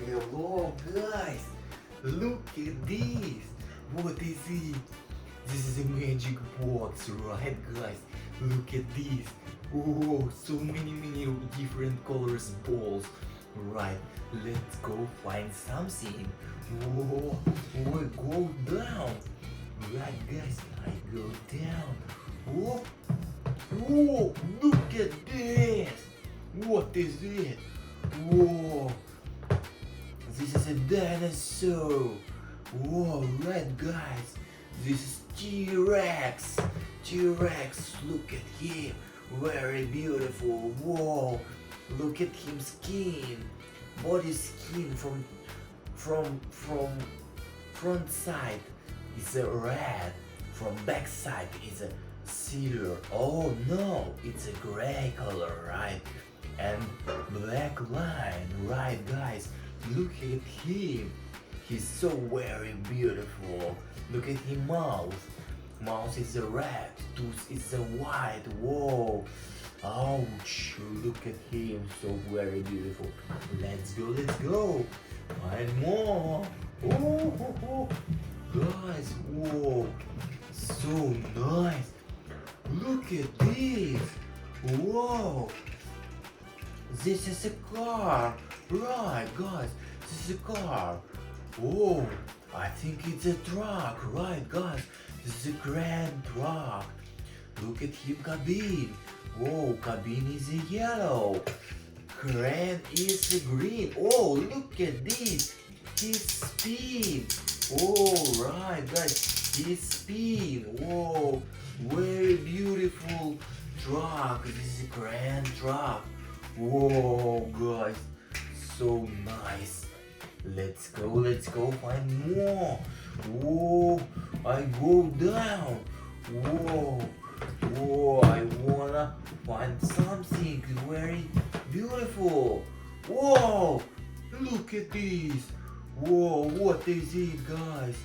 Hello guys, look at this. What is it? This is a magic box, right guys? Look at this. Oh, so many different colors balls. Right, let's go find something. Oh, I go down. Right guys, I go down. Oh, oh, look at this. What is it? Whoa. This is a dinosaur. Whoa, right guys. This is T-Rex. T-Rex, look at him. Very beautiful. Whoa, look at him skin. Body skin from front side is a red. From back side is a silver. Oh no, it's a gray color, right? And black line, right guys? Look at him. He's so very beautiful. Look at his mouth. Mouth is a red, tooth is a white. Whoa. Ouch. Look at him. So very beautiful. Let's go, let's go. Find more. Oh. Guys, whoa. So nice. Look at this. Whoa. This is a car. Right, guys. This is a car. Oh, I think it's a truck. Right, guys. This is a grand truck. Look at him cabin. Oh, cabin is a yellow. Crane is a green. Oh, look at this. He spin. Oh, right, guys. He spin. Whoa, very beautiful truck. This is a grand truck. Whoa, guys, so nice. Let's go find more. Whoa, I go down. Whoa, I wanna find something very beautiful. Whoa, look at this. Whoa, what is it, guys?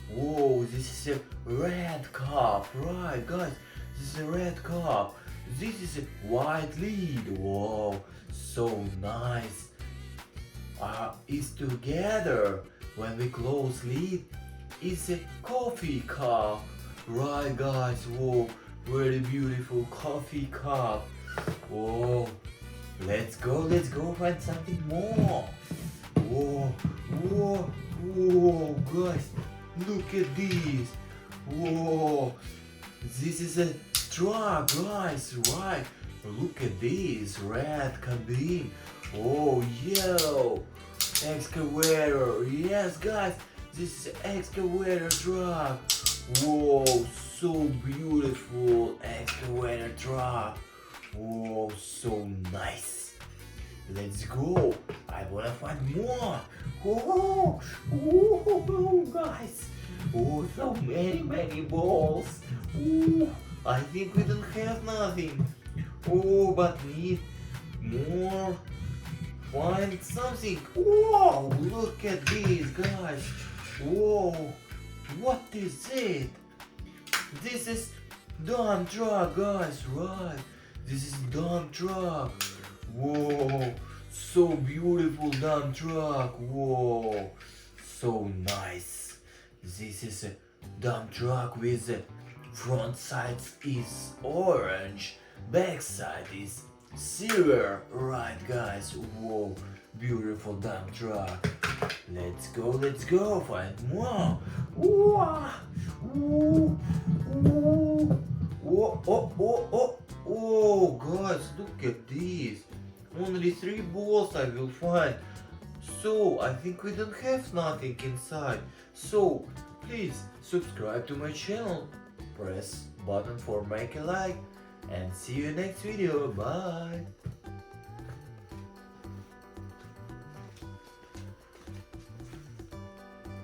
Whoa, this is a red cup, right, guys? This is a red cup. This is a white lid. Whoa, so nice. It's together. When we close lid, it's a coffee cup. Right, guys? Whoa, very beautiful coffee cup. Whoa, let's go find something more. Whoa, guys, look at this. Whoa, this is a truck, guys, right? Look at this red cabin. Oh, yellow excavator. Yes, guys, this is an excavator truck. Whoa, so beautiful excavator truck. Whoa, so nice. Let's go. I wanna find more. Oh, guys. Oh, so many balls. Oh, I think we don't have nothing. Oh, but need more. Find something. Whoa, look at this, guys. Whoa, what is it? This is dump truck, guys, right? This is dump truck. Whoa, so beautiful dump truck. Whoa, so nice. This is a dump truck with the front side is orange, back side is silver, right, guys? Whoa, beautiful dump truck. Let's go find more. Whoa, oh, guys, look at this. Only 3 balls I will find. So I think we don't have nothing inside. So please subscribe to my channel, press button for make a like, and see you next video. Bye.